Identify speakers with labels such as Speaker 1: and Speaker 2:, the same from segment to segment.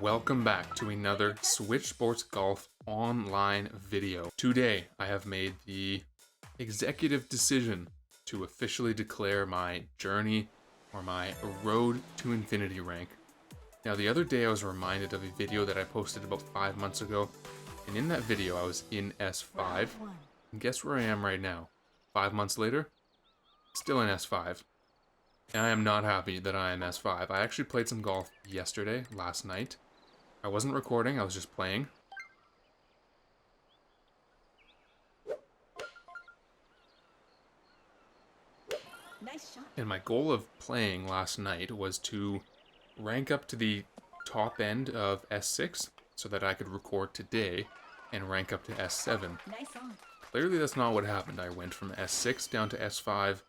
Speaker 1: Welcome back to another Switch Sports Golf online video. Today, I have made the executive decision to officially declare my journey or my road to infinity rank. Now, the other day I was reminded of a video that I posted about 5 months ago, and in that video I was in S5, and guess where I am right now? 5 months later, still in S5. And I am not happy that I am S5. I actually played some golf yesterday, last night. I wasn't recording, I was just playing.
Speaker 2: Nice shot.
Speaker 1: And my goal of playing last night was to rank up to the top end of S6 so that I could record today and rank up to S7.
Speaker 2: Nice on.
Speaker 1: Clearly that's not what happened. I went from S6 down to S5.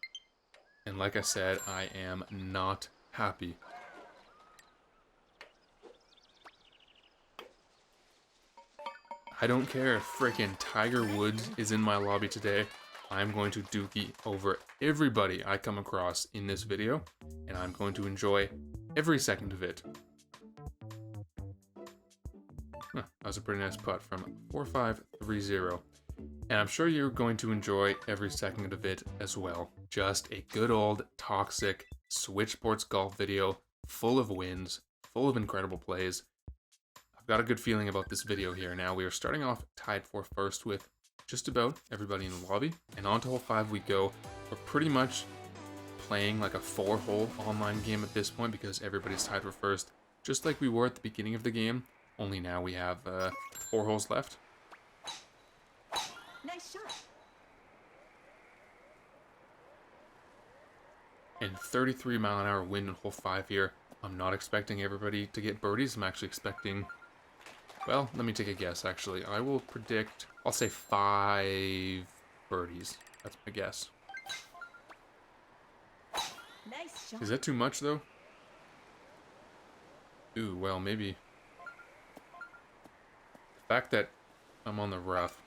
Speaker 1: And like I said, I am not happy. I don't care if frickin' Tiger Woods is in my lobby today. I'm going to dookie over everybody I come across in this video, and I'm going to enjoy every second of it. That was a pretty nice putt from 4530. And I'm sure you're going to enjoy every second of it as well. Just a good old toxic Switch Sports Golf video, full of wins, full of incredible plays. I've got a good feeling about this video here. Now we are starting off tied for first with just about everybody in the lobby. And on to hole 5 we go. We're pretty much playing like a 4-hole online game at this point because everybody's tied for first. Just like we were at the beginning of the game, only now we have 4 holes left.
Speaker 2: Nice shot.
Speaker 1: And 33-mile-an-hour wind in hole 5 here. I'm not expecting everybody to get birdies. I'm actually expecting, well, let me take a guess actually. I will predict, I'll say 5 birdies. That's my guess.
Speaker 2: Nice shot.
Speaker 1: Is that too much though? Ooh, well, maybe. The fact that I'm on the rough,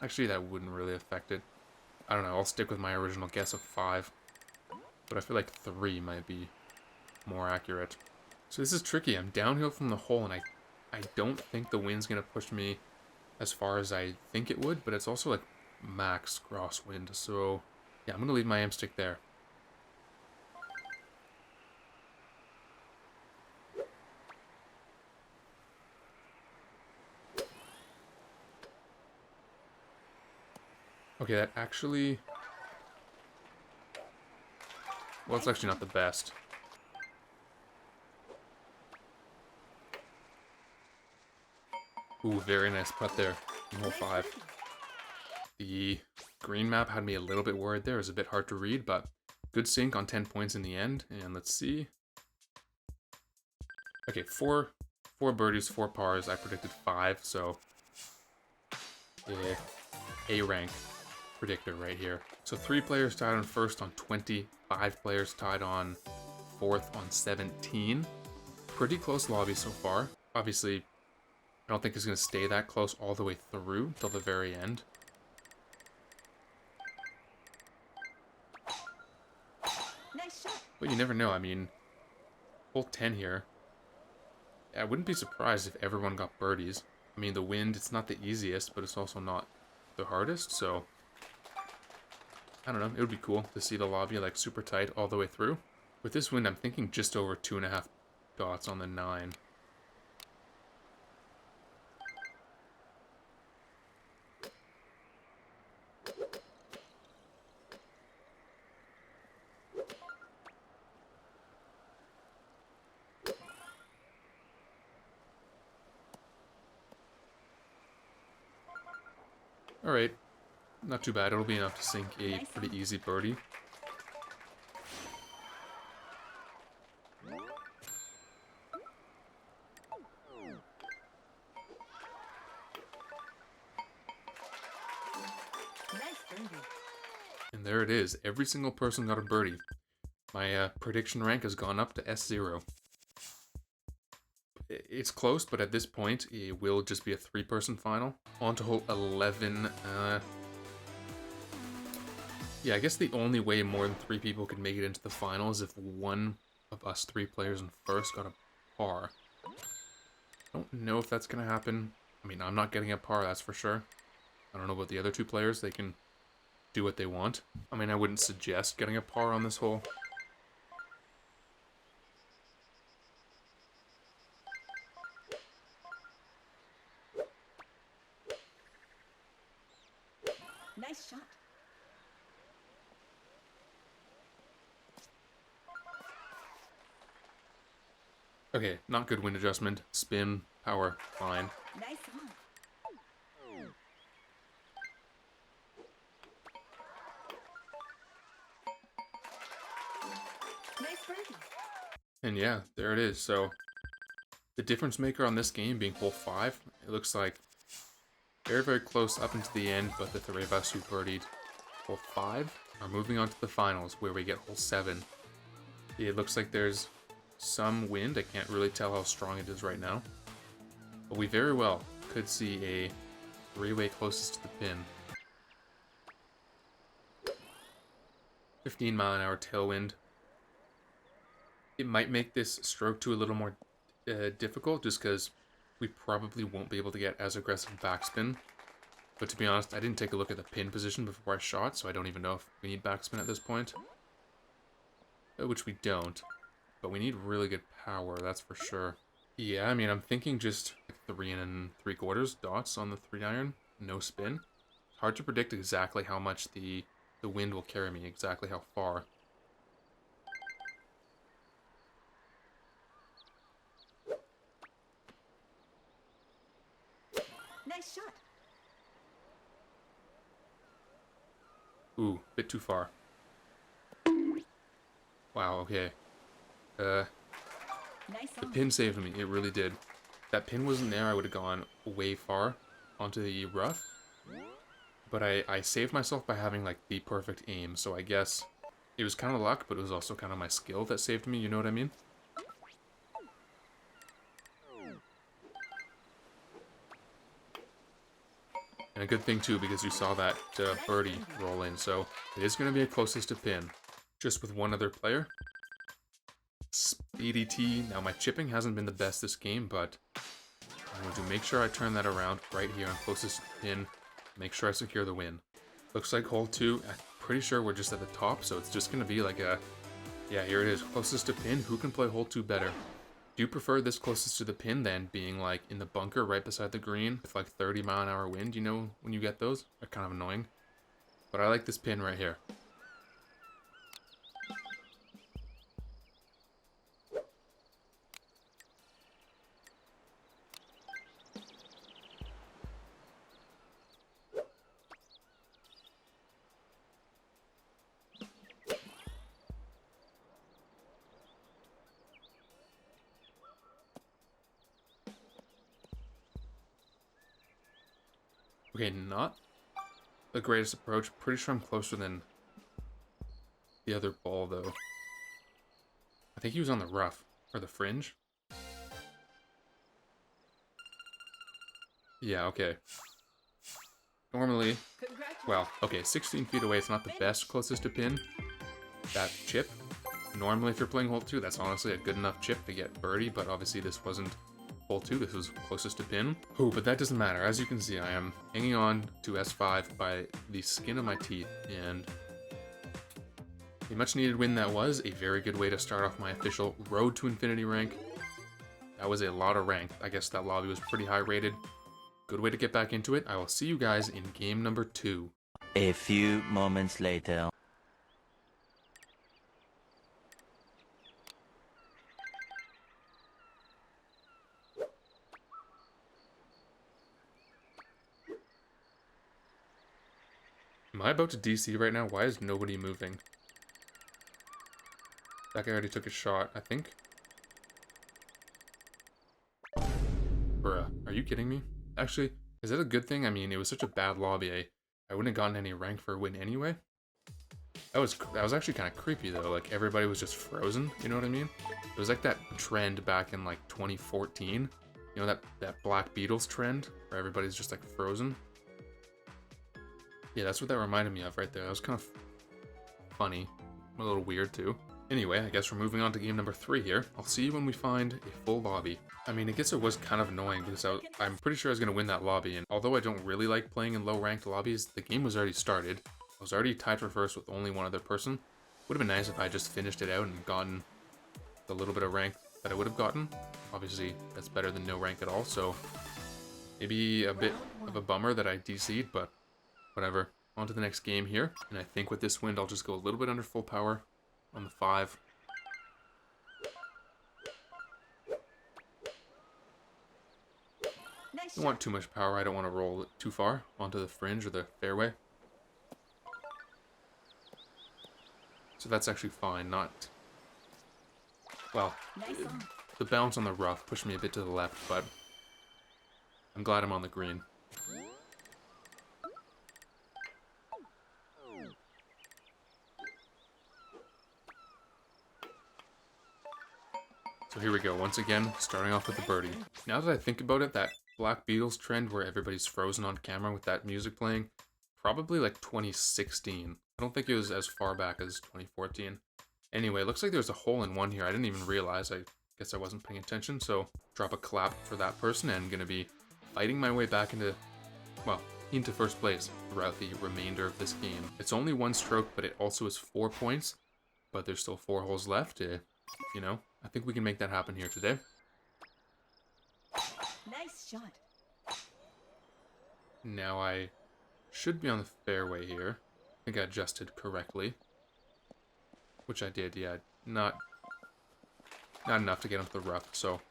Speaker 1: actually that wouldn't really affect it. I don't know, I'll stick with my original guess of 5. But I feel like 3 might be more accurate. So this is tricky. I'm downhill from the hole, and I don't think the wind's going to push me as far as I think it would, but it's also like max crosswind. So yeah, I'm going to leave my aim stick there. Okay, that actually... well, it's actually not the best. Ooh, very nice putt there in hole 5. The green map had me a little bit worried there. It was a bit hard to read, but good sink on 10 points in the end. And let's see. Okay, four birdies, 4 pars. I predicted 5, so A rank predictor right here. So 3 players tied on first on 20, 5 players tied on fourth on 17. Pretty close lobby so far. Obviously, I don't think it's going to stay that close all the way through till the very end.
Speaker 2: Nice shot.
Speaker 1: But you never know. I mean, hole 10 here. I wouldn't be surprised if everyone got birdies. I mean, the wind, it's not the easiest, but it's also not the hardest, so I don't know, it would be cool to see the lobby like super tight all the way through. With this wind, I'm thinking just over 2.5 dots on the 9. Alright, not too bad. It'll be enough to sink a pretty easy birdie.
Speaker 2: Nice birdie.
Speaker 1: And there it is. Every single person got a birdie. My prediction rank has gone up to S0. It's close, but at this point, it will just be a 3-person final. On to hole 11. Yeah, I guess the only way more than 3 people could make it into the final is if one of us 3 players in first got a par. I don't know if that's going to happen. I mean, I'm not getting a par, that's for sure. I don't know about the other two players. They can do what they want. I mean, I wouldn't suggest getting a par on this hole.
Speaker 2: Nice shot.
Speaker 1: Okay, not good wind adjustment. Spin, power, fine.
Speaker 2: Nice on. Nice birdie.
Speaker 1: And yeah, there it is. So, the difference maker on this game being hole 5, it looks like very, very close up into the end, but the three of us who birdied hole 5 are moving on to the finals, where we get hole 7. It looks like there's some wind. I can't really tell how strong it is right now. But we very well could see a three-way closest to the pin. 15-mile-an-hour tailwind. It might make this stroke 2 a little more difficult, just because we probably won't be able to get as aggressive backspin. But to be honest, I didn't take a look at the pin position before I shot, so I don't even know if we need backspin at this point. Which we don't. But we need really good power, that's for sure. Yeah, I mean, I'm thinking just 3 3/4 dots on the 3-iron, no spin. Hard to predict exactly how much the wind will carry me, exactly how far.
Speaker 2: Nice shot.
Speaker 1: Ooh, bit too far. Wow, okay.
Speaker 2: Nice
Speaker 1: The
Speaker 2: on.
Speaker 1: pin saved me, it really did. If that pin wasn't there, I would have gone way far onto the rough. But I saved myself by having, like, the perfect aim, so I guess it was kind of luck, but it was also kind of my skill that saved me, you know what I mean? And a good thing, too, because you saw that birdie roll in, so it is going to be a closest to pin. Just with one other player. Speedy T. Now, my chipping hasn't been the best this game, but I'm going to make sure I turn that around right here on closest to pin. Make sure I secure the win. Looks like hole 2. I'm pretty sure we're just at the top, so it's just going to be like a... Yeah, here it is. Closest to pin. Who can play hole 2 better? Do you prefer this closest to the pin than being like in the bunker right beside the green with like 30-mile-an-hour wind? You know when you get those? They're kind of annoying. But I like this pin right here. Okay, not the greatest approach. Pretty sure I'm closer than the other ball, though. I think he was on the rough, or the fringe. Yeah, okay. Normally, well, okay, 16 feet away, it's not the best closest to pin. That chip. Normally, if you're playing hole 2, that's honestly a good enough chip to get birdie, but obviously this wasn't hole 2, this was closest to pin. Oh, but that doesn't matter. As you can see, I am hanging on to S5 by the skin of my teeth, and a much needed win that was. A very good way to start off my official Road to Infinity rank. That was a lot of rank. I guess that lobby was pretty high rated. Good way to get back into it. I will see you guys in game number 2.
Speaker 3: A few moments later.
Speaker 1: Am I about to DC right now? Why is nobody moving? That guy already took a shot, I think. Bruh, are you kidding me? Actually, is that a good thing? I mean, it was such a bad lobby. I wouldn't have gotten any rank for a win anyway. That was actually kind of creepy though. Like everybody was just frozen. You know what I mean? It was like that trend back in like 2014. You know that Black Beatles trend where everybody's just like frozen. Yeah, that's what that reminded me of right there. That was kind of funny, a little weird too. Anyway, I guess we're moving on to game number 3 here. I'll see you when we find a full lobby. I mean, I guess it was kind of annoying because I'm pretty sure I was going to win that lobby, and although I don't really like playing in low-ranked lobbies, the game was already started. I was already tied for first with only one other person. Would have been nice if I just finished it out and gotten the little bit of rank that I would have gotten. Obviously, that's better than no rank at all, so maybe a bit of a bummer that I DC'd, but whatever. On to the next game here, and I think with this wind, I'll just go a little bit under full power on the 5.
Speaker 2: Nice
Speaker 1: I don't want too much power. I don't want to roll it too far onto the fringe or the fairway. So that's actually fine, not... Well,
Speaker 2: Nice on.
Speaker 1: the bounce on the rough pushed me a bit to the left, but I'm glad I'm on the green. So here we go, once again, starting off with a birdie. Now that I think about it, that Black Beatles trend where everybody's frozen on camera with that music playing, probably like 2016. I don't think it was as far back as 2014. Anyway, it looks like there's a hole-in-one here. I didn't even realize. I guess I wasn't paying attention, so drop a clap for that person, and I'm going to be fighting my way back into, well, into first place throughout the remainder of this game. It's only 1 stroke, but it also is 4 points, but there's still 4 holes left. You know, I think we can make that happen here today.
Speaker 2: Nice shot.
Speaker 1: Now I should be on the fairway here. I think I adjusted correctly. Which I did, yeah. Not enough to get into the rough, so...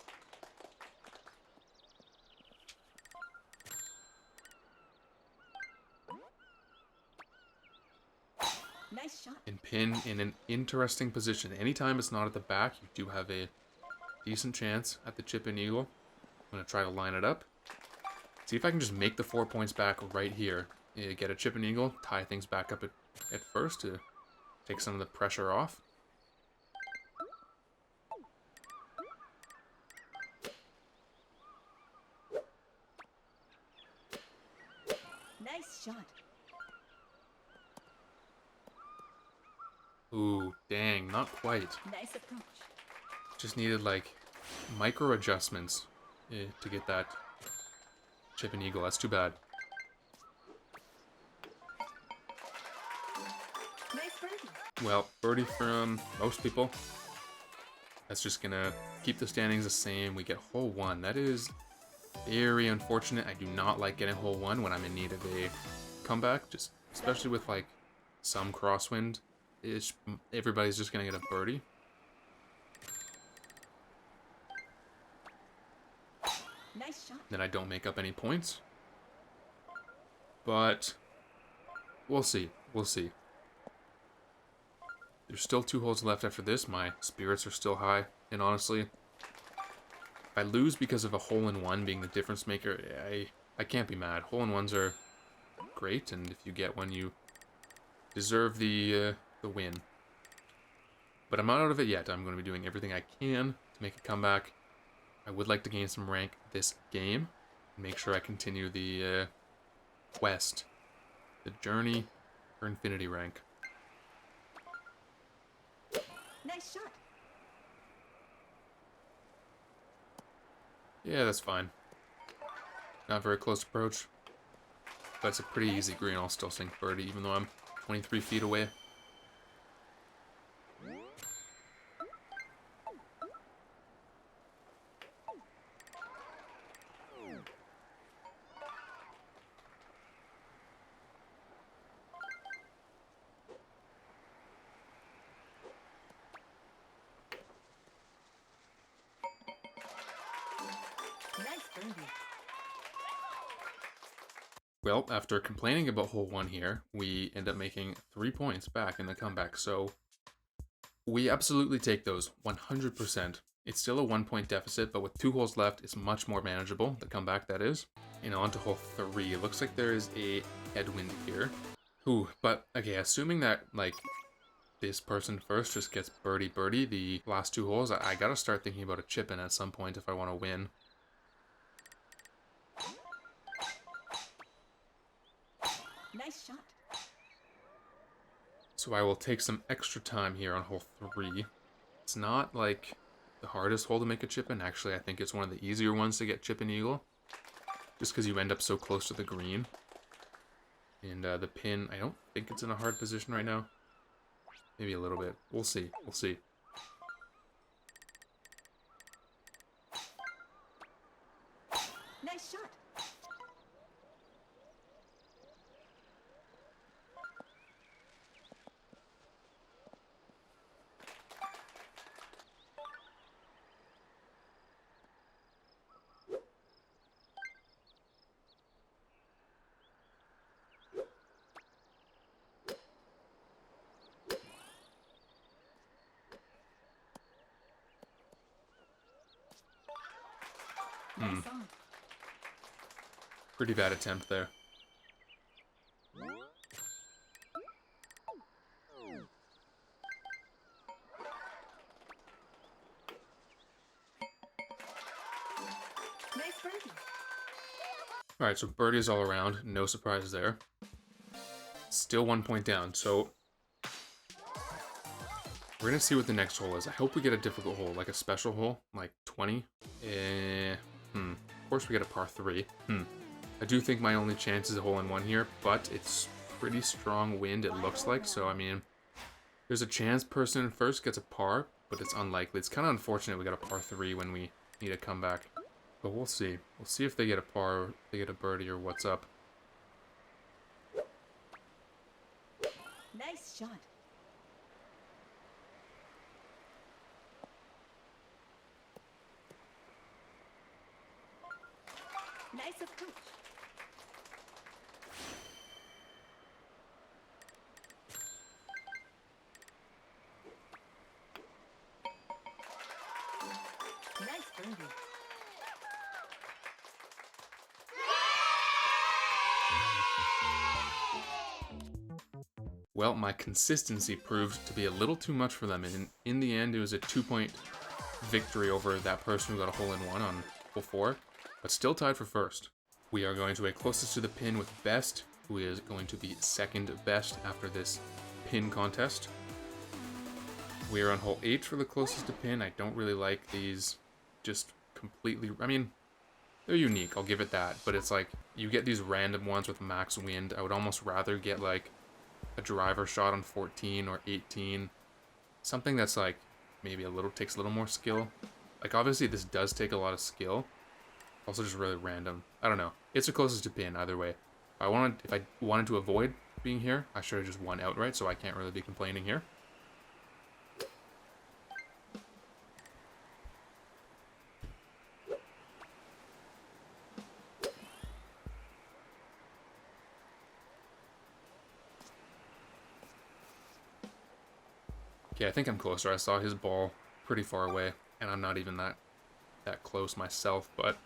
Speaker 2: Nice shot.
Speaker 1: And pin in an interesting position. Anytime it's not at the back, you do have a decent chance at the chip and eagle. I'm going to try to line it up. See if I can just make the 4 points back right here. Get a chip and eagle, tie things back up at first to take some of the pressure off.
Speaker 2: Nice shot.
Speaker 1: Ooh, dang, not quite.
Speaker 2: Nice approach.
Speaker 1: Just needed like micro adjustments to get that chip and eagle. That's too bad.
Speaker 2: Nice birdie.
Speaker 1: Well, birdie from most people. That's just gonna keep the standings the same. We get hole 1. That is very unfortunate. I do not like getting hole 1 when I'm in need of a comeback, just especially with like some crosswind. Everybody's just gonna get a birdie.
Speaker 2: Nice shot.
Speaker 1: Then I don't make up any points. But we'll see. We'll see. There's still 2 holes left after this. My spirits are still high. And honestly, if I lose because of a hole-in-one being the difference maker, I can't be mad. Hole-in-ones are great, and if you get one, you deserve the win. But I'm not out of it yet. I'm going to be doing everything I can to make a comeback. I would like to gain some rank this game. Make sure I continue the quest. The journey for infinity rank.
Speaker 2: Nice shot.
Speaker 1: Yeah, that's fine. Not very close approach. But it's a pretty easy green. I'll still sink birdie even though I'm 23 feet away.
Speaker 2: Nice birdie.
Speaker 1: Well, after complaining about hole 1 here, we end up making 3 points back in the comeback. So we absolutely take those 100%. It's still a 1 point deficit, but with 2 holes left, it's much more manageable, the comeback that is. And on to hole 3. It looks like there is a headwind here. Ooh, but okay, assuming that like this person first just gets birdie the last 2 holes, I gotta start thinking about a chip in at some point if I want to win.
Speaker 2: Nice shot.
Speaker 1: So I will take some extra time here on hole 3. It's not like the hardest hole to make a chip in. Actually, I think it's one of the easier ones to get chip and eagle. Just because you end up so close to the green. And the pin, I don't think it's in a hard position right now. Maybe a little bit. We'll see. We'll see.
Speaker 2: Nice shot. Nice on.
Speaker 1: Pretty bad attempt there.
Speaker 2: Nice birdie.
Speaker 1: Alright, so birdies all around. No surprises there. Still 1 point down, so we're gonna see what the next hole is. I hope we get a difficult hole, like a special hole, like 20. Of course we get a par 3. I do think my only chance is a hole-in-one here, but it's pretty strong wind, it looks like. So, I mean, there's a chance person in first gets a par, but it's unlikely. It's kind of unfortunate we got a par 3 when we need a comeback. But we'll see. We'll see if they get a par, or they get a birdie, or what's up.
Speaker 2: Nice shot. Nice approach. Nice birdie.
Speaker 1: Well, my consistency proved to be a little too much for them, and in the end, it was a 2-point victory over that person who got a hole-in-one on hole 4, but still tied for first. We are going to a closest to the pin with Best, who is going to be second best after this pin contest. We are on hole 8 for the closest to pin. I don't really like these just completely... I mean, they're unique, I'll give it that, but it's like, you get these random ones with max wind. I would almost rather get like a driver shot on 14 or 18. Something that's like, maybe takes a little more skill. Like, obviously this does take a lot of skill. Also just really random. I don't know. It's the closest to pin either way. If I wanted to avoid being here, I should have just won outright, so I can't really be complaining here. Okay, I think I'm closer. I saw his ball pretty far away, and I'm not even that close myself, but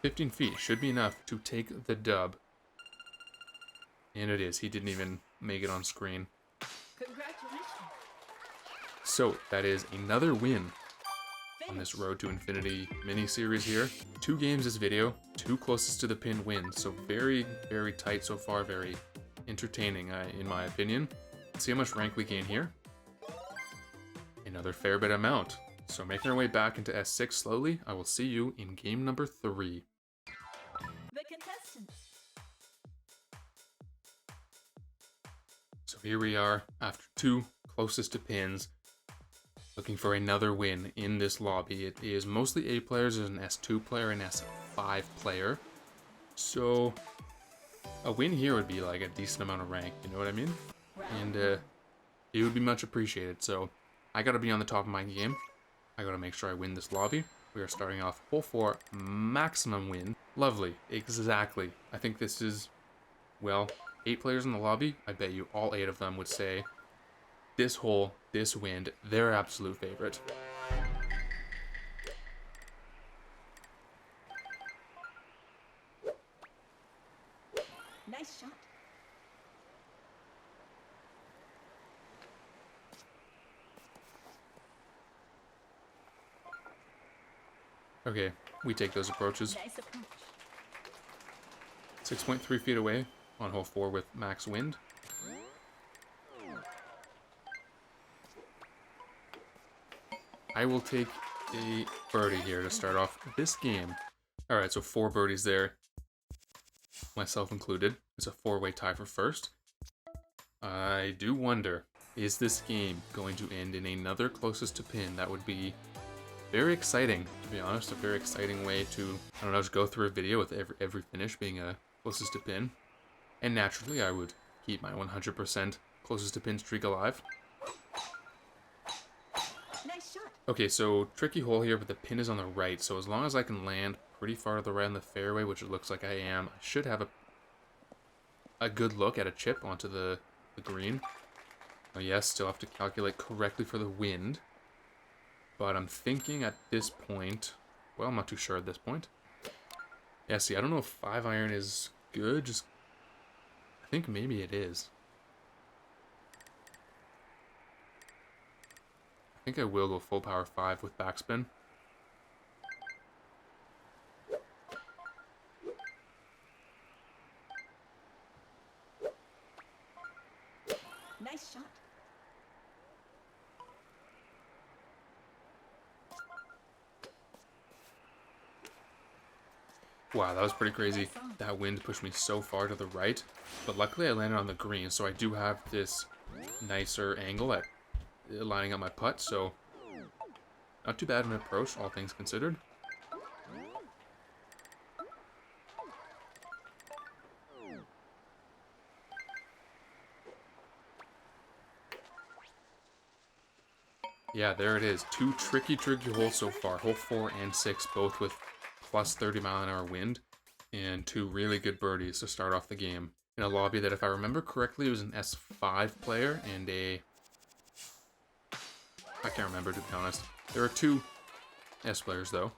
Speaker 1: 15 feet should be enough to take the dub. And it is. He didn't even make it on screen.
Speaker 2: Congratulations.
Speaker 1: So, that is another win on this Road to Infinity mini-series here. 2 games this video, 2 closest to the pin wins. So very, very tight so far, very entertaining in my opinion. Let's see how much rank we gain here. Another fair bit amount. So making our way back into S6 slowly, I will see you in game number 3.
Speaker 2: The contestants.
Speaker 1: So here we are, after 2 closest to pins, looking for another win in this lobby. It is mostly A players. There's an S2 player and S5 player. So a win here would be like a decent amount of rank, you know what I mean? And it would be much appreciated. So I gotta be on the top of my game. I gotta make sure I win this lobby. We are starting off hole 4, maximum win. Lovely, exactly. I think this is, well, 8 players in the lobby. I bet you all 8 of them would say this hole, this wind, their absolute favorite.
Speaker 2: Nice shot.
Speaker 1: Okay, we take those approaches.
Speaker 2: Nice approach.
Speaker 1: 6.3 feet away on hole 4 with max wind. I will take a birdie here to start off this game. Alright, so 4 birdies there, myself included. It's a 4-way tie for first. I do wonder, is this game going to end in another closest to pin? That would be very exciting, to be honest. A very exciting way to, I don't know, just go through a video with every finish being a closest to pin. And naturally, I would keep my 100% closest to pin streak alive.
Speaker 2: Nice shot.
Speaker 1: Okay, so tricky hole here, but the pin is on the right. So as long as I can land pretty far to the right on the fairway, which it looks like I am, I should have a good look at a chip onto the green. Oh yes, still have to calculate correctly for the wind. But I'm thinking at this point, well, I'm not too sure at this point. Yeah, see, I don't know if 5-iron is good. Just, I think maybe it is. I think I will go full power 5 with backspin.
Speaker 2: Nice shot.
Speaker 1: Wow, that was pretty crazy. That wind pushed me so far to the right. But luckily I landed on the green, so I do have this nicer angle at lining up my putt, so not too bad of an approach, all things considered. Yeah, there it is. 2 tricky holes so far. Hole 4 and 6, both with plus 30-mile-an-hour wind, and 2 really good birdies to start off the game. In a lobby that, if I remember correctly, was an S5 player and a... I can't remember, to be honest. There are 2 S players, though.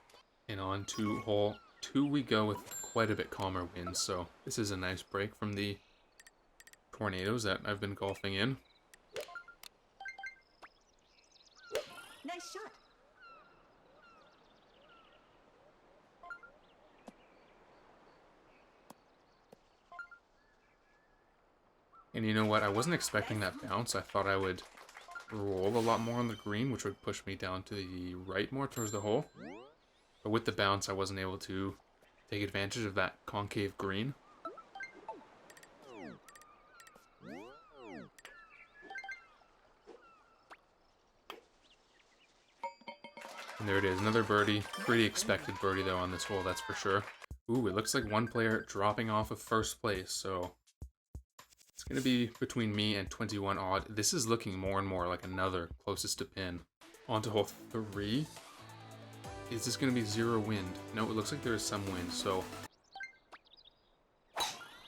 Speaker 1: And on to hole 2 we go with quite a bit calmer winds, so this is a nice break from the tornadoes that I've been golfing in.
Speaker 2: Nice shot.
Speaker 1: And you know what? I wasn't expecting that bounce. I thought I would roll a lot more on the green, which would push me down to the right more towards the hole. But with the bounce, I wasn't able to take advantage of that concave green. And there it is, another birdie. Pretty expected birdie, though, on this hole, that's for sure. Ooh, it looks like one player dropping off of first place, so it's going to be between me and 21 odd. This is looking more and more like another closest to pin. On to hole 3. Is this going to be 0 wind? No, it looks like there is some wind, so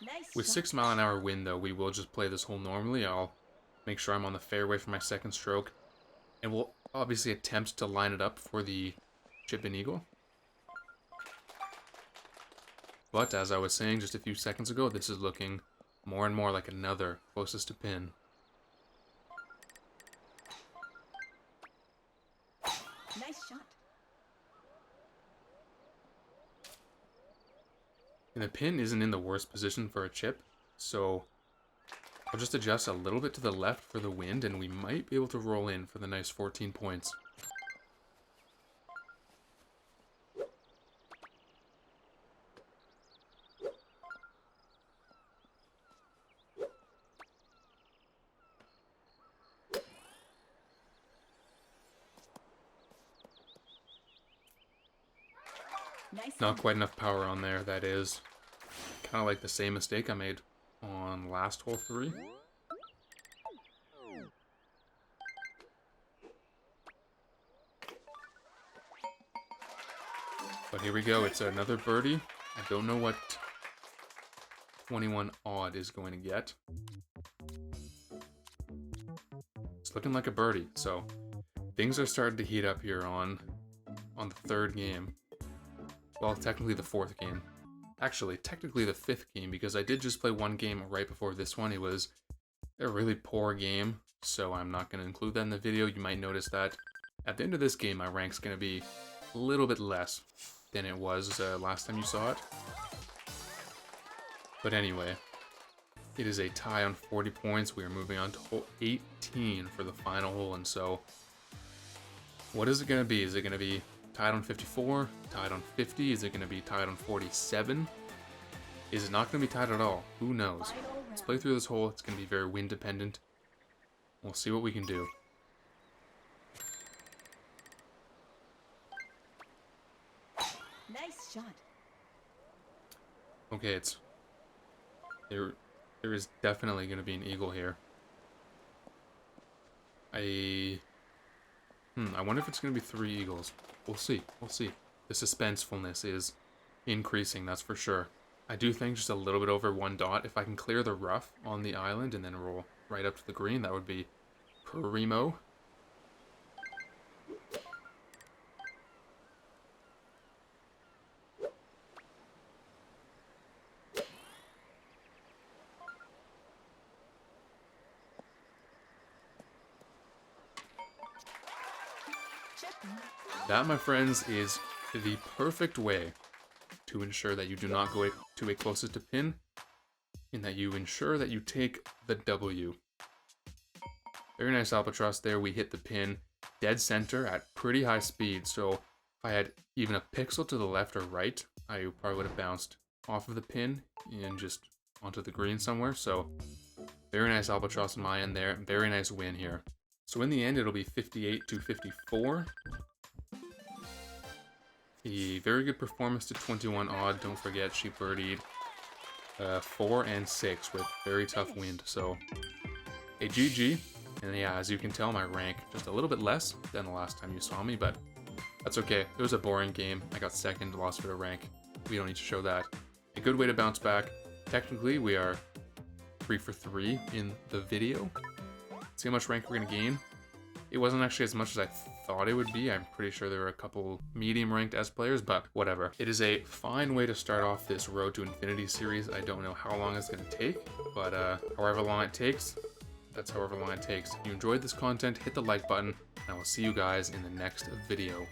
Speaker 2: Nice
Speaker 1: with
Speaker 2: shot.
Speaker 1: 6-mile-an-hour wind, though, we will just play this hole normally. I'll make sure I'm on the fairway for my second stroke, and we'll obviously attempt to line it up for the chip and eagle. But as I was saying just a few seconds ago, this is looking more and more like another closest to pin.
Speaker 2: Nice shot.
Speaker 1: And the pin isn't in the worst position for a chip, so I'll just adjust a little bit to the left for the wind, and we might be able to roll in for the nice 14 points.
Speaker 2: Nice.
Speaker 1: Not quite enough power on there, that is. Kind of like the same mistake I made on last hole 3. But here we go, it's another birdie. I don't know what 21 odd is going to get. It's looking like a birdie, so things are starting to heat up here on the 3rd game. Well, technically the 4th game. Actually, technically the 5th game, because I did just play 1 game right before this one. It was a really poor game, so I'm not going to include that in the video. You might notice that at the end of this game, my rank's going to be a little bit less than it was last time you saw it. But anyway, it is a tie on 40 points. We are moving on to hole 18 for the final hole, and so What is it going to be? Is it going to be tied on 54? Tied on 50? Is it going to be tied on 47? Is it not going to be tied at all? Who knows? Let's play through this hole. It's going to be very wind dependent. We'll see what we can do.
Speaker 2: Nice shot.
Speaker 1: Okay, it's... There is definitely going to be an eagle here. I wonder if it's going to be 3 eagles. We'll see. We'll see. The suspensefulness is increasing, that's for sure. I do think just a little bit over 1 dot. If I can clear the rough on the island and then roll right up to the green, that would be primo. That, my friends, is the perfect way to ensure that you do not go to a closest to pin, and that you ensure that you take the W. Very nice Albatross there. We hit the pin dead center at pretty high speed, so if I had even a pixel to the left or right, I probably would have bounced off of the pin and just onto the green somewhere. So very nice Albatross on my end there. Very nice win here. So in the end, it'll be 58 to 54. A very good performance to 21 odd. Don't forget, she birdied 4 and 6 with very tough wind. So a GG. And yeah, as you can tell, my rank just a little bit less than the last time you saw me, but that's okay. It was a boring game. I got second, lost a bit of rank. We don't need to show that. A good way to bounce back. Technically, we are 3 for 3 in the video. See how much rank we're going to gain. It wasn't actually as much as I thought it would be. I'm pretty sure there were a couple medium ranked S players, but whatever. It is a fine way to start off this Road to Infinity series. I don't know how long it's going to take, but however long it takes, that's however long it takes. If you enjoyed this content, hit the like button, and I will see you guys in the next video.